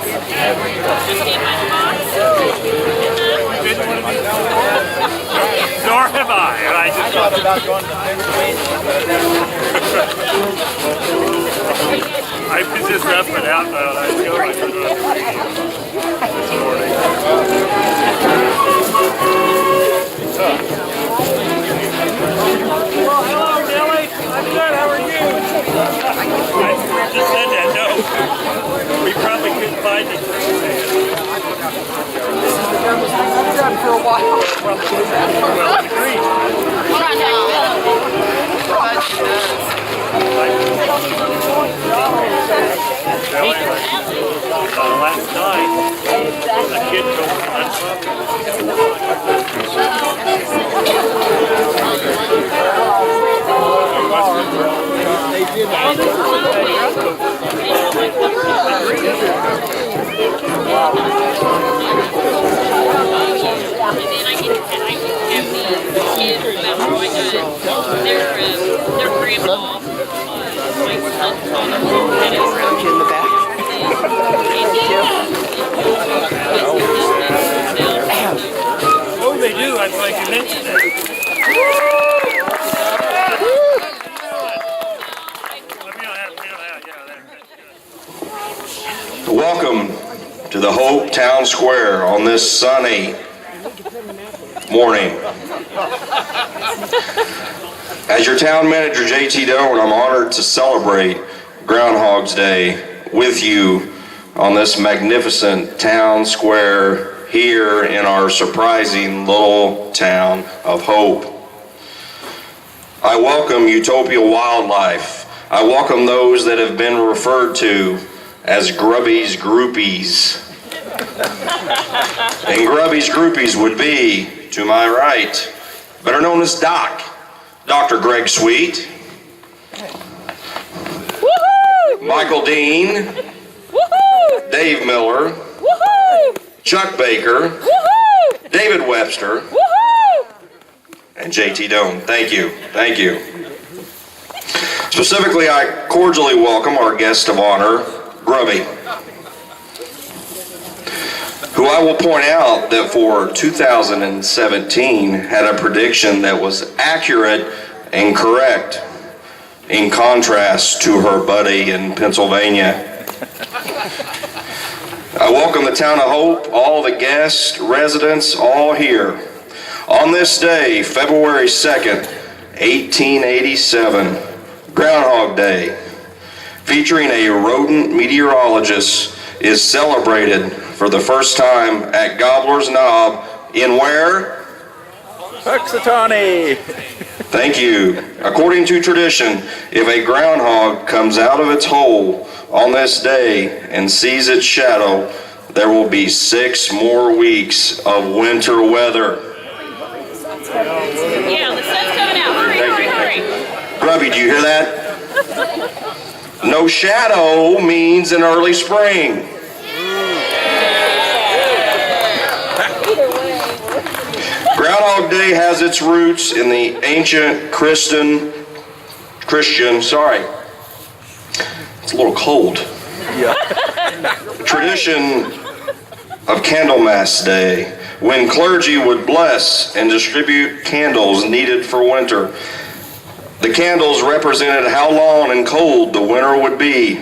Nor have I, and I just thought about going to I was just up and out though, and I feel like I'm going this morning. Well, hello, Nellie. I'm good. How are you? I just said that. No, we probably couldn't find it. For a while. Well, agreed. Last night, a kid told they're free of all. My son's on the road and it's In the back. oh, they do. I'm like you mentioned it. Welcome to the Hope Town Square on this sunny morning. As your town manager, J.T. Doan, I'm honored to celebrate Groundhog's Day with you on this magnificent town square here in our surprising little town of Hope. I welcome Utopia wildlife. I welcome those that have been referred to as Grubby's groupies. And Grubby's groupies would be, to my right, better known as Doc, Dr. Greg Sweet, Woohoo! Michael Dean, Woohoo! Dave Miller, Woohoo! Chuck Baker, Woohoo! David Webster, Woohoo! and J.T. Doan. Thank you. Thank you. Specifically, I cordially welcome our guest of honor, Grubby, who I will point out that for 2017 had a prediction that was accurate and correct, in contrast to her buddy in Pennsylvania. I welcome the town of Hope, all the guests, residents, all here. On this day, February 2nd, 1887, Groundhog Day, featuring a rodent meteorologist, is celebrated for the first time at Gobbler's Knob in where? Puxatawny. Thank you. According to tradition, if a groundhog comes out of its hole on this day and sees its shadow, there will be 6 more weeks of winter weather. Yeah, the sun's coming out. Hurry. Grubby, do you hear that? No shadow means an early spring. Groundhog Day has its roots in the ancient Christian, sorry, it's a little cold. Yeah. Tradition of Candlemas Day, when clergy would bless and distribute candles needed for winter. The candles represented how long and cold the winter would be.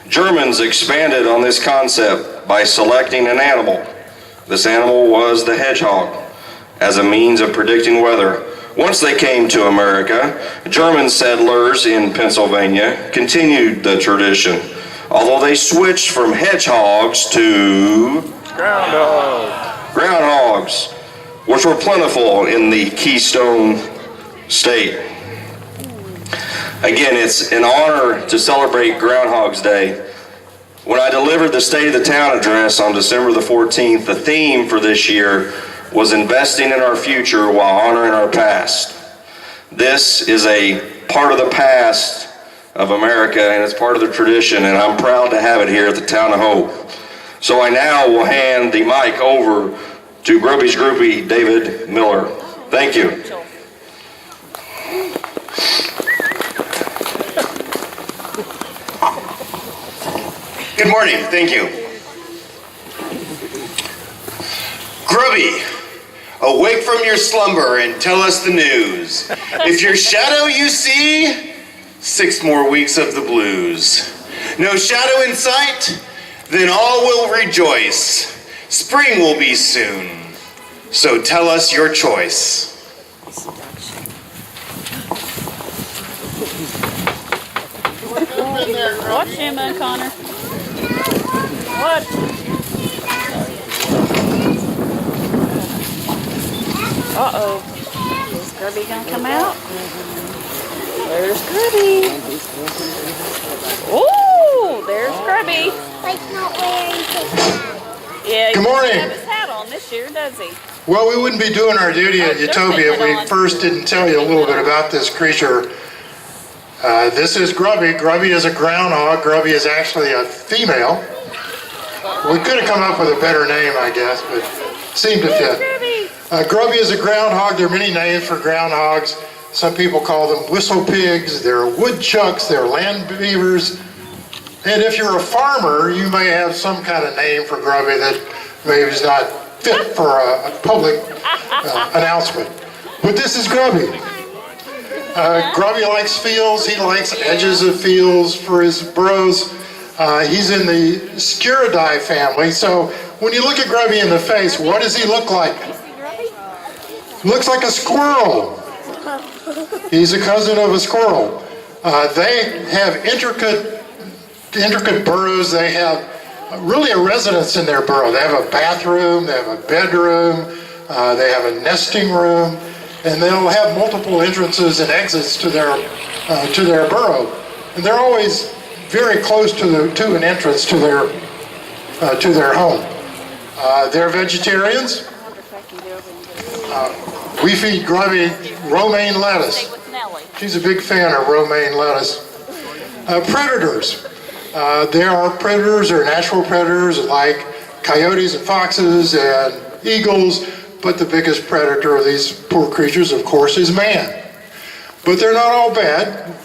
Germans expanded on this concept by selecting an animal. This animal was the hedgehog, as a means of predicting weather. Once they came to America, German settlers in Pennsylvania continued the tradition, although they switched from hedgehogs to groundhogs, which were plentiful in the Keystone State. Again, it's an honor to celebrate Groundhog's Day. When I delivered the State of the Town address on December the 14th, the theme for this year was investing in our future while honoring our past. This is a part of the past of America, and it's part of the tradition, and I'm proud to have it here at the Town of Hope. So I now will hand the mic over to Grubby's groupie, David Miller. Thank you. Good morning, thank you. Grubby, awake from your slumber and tell us the news. If your shadow you see, 6 more weeks of the blues. No shadow in sight, then all will rejoice. Spring will be soon, so tell us your choice. Watch him, Connor. Watch. Uh-oh. Is Grubby gonna come out? There's Grubby. Ooh, there's Grubby. Like not wearing his hat. Yeah, Good morning. He doesn't have his hat on this year, does he? Well, we wouldn't be doing our duty at Oh, Utopia if we on. first didn't tell you a little bit about this creature. This is Grubby. Grubby is a groundhog. Grubby is actually a female. We could have come up with a better name, I guess, but seemed to fit. Grubby is a groundhog. There are many names for groundhogs. Some people call them whistle pigs. They're woodchucks. They're land beavers. And if you're a farmer, you may have some kind of name for Grubby that maybe is not fit for a public announcement. But this is Grubby. Grubby likes fields. He likes edges of fields for his burrows. He's in the Sciridae family. So when you look at Grubby in the face, what does he look like? Looks like a squirrel. He's a cousin of a squirrel. They have intricate burrows. They have really a residence in their burrow. They have a bathroom, they have a bedroom, they have a nesting room, and they'll have multiple entrances and exits to their burrow. And they're always very close to an entrance to their home. They're vegetarians. We feed Grubby romaine lettuce. She's a big fan of romaine lettuce. Predators. There are predators or natural predators like coyotes and foxes and eagles, but the biggest predator of these poor creatures, of course, is man. But they're not all bad.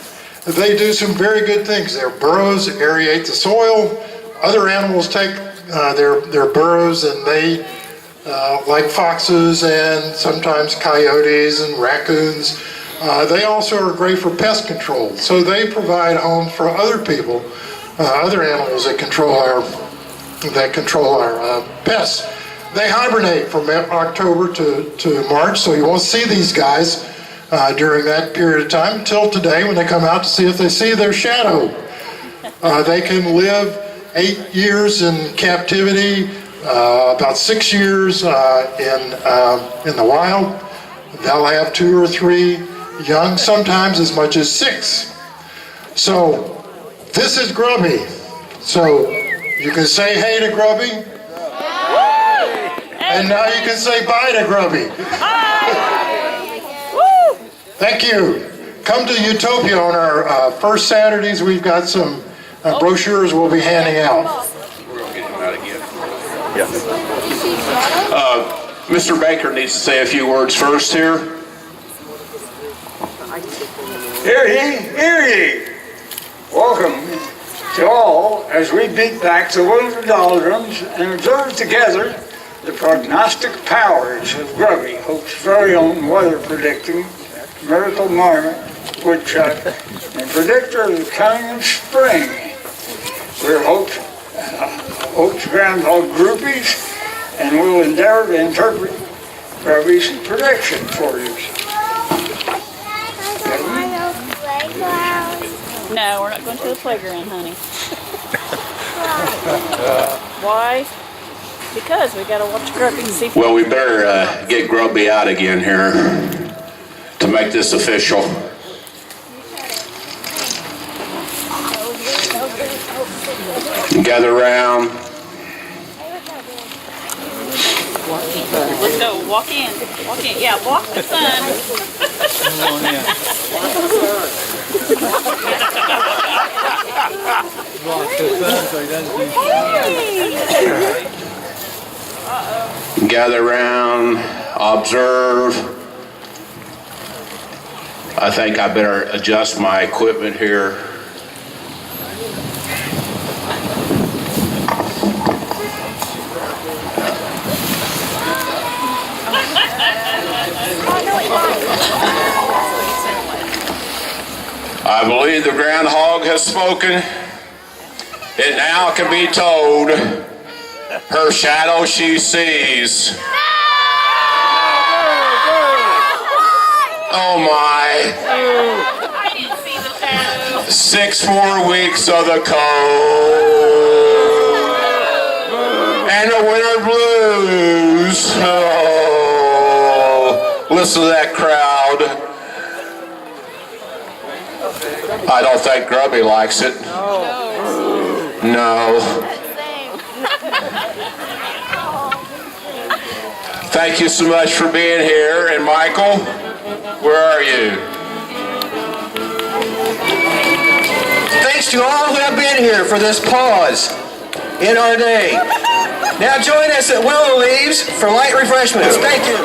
They do some very good things. Their burrows aerate the soil. Other animals take their burrows and they, like foxes and sometimes coyotes and raccoons, they also are great for pest control. So they provide homes for other people, other animals that control our pests. They hibernate from October to March, so you won't see these guys during that period of time until today when they come out to see if they see their shadow. They can live 8 years in captivity, about 6 years in the wild. They'll have 2 or 3 young, sometimes as much as 6. So this is Grubby. So you can say hey to Grubby. And now you can say bye to Grubby. Thank you. Come to Utopia on our first Saturdays. We've got some brochures we'll be handing out. We're going to get him out again. Yeah. Mr. Baker needs to say a few words first here. Hear ye, hear ye. Welcome to all as we beat back the winter doldrums and observe together the prognostic powers of Grubby, Hope's very own weather predicting, miracle marmot, woodchuck, and predictor of the coming of spring. We're Hope's groundhog groupies, and we'll endeavor to interpret Grubby's prediction for you. No, we're not going to the playground, honey. Why? Because we got to watch Grubby and see. Well, we better get Grubby out again here to make this official. Gather around. Let's go. Walk in. Walk in. Yeah, walk the sun. Gather around. Observe. I think I better adjust my equipment here. I believe the groundhog has spoken. It now can be told, her shadow she sees. Oh my. I didn't see the shadow. 6 more weeks of the cold and the winter blues. Oh, listen to that crowd. I don't think Grubby likes it. No. Thank you so much for being here. And Michael, where are you? Thanks to all who have been here for this pause in our day. Now join us at Willow Leaves for light refreshments. Thank you.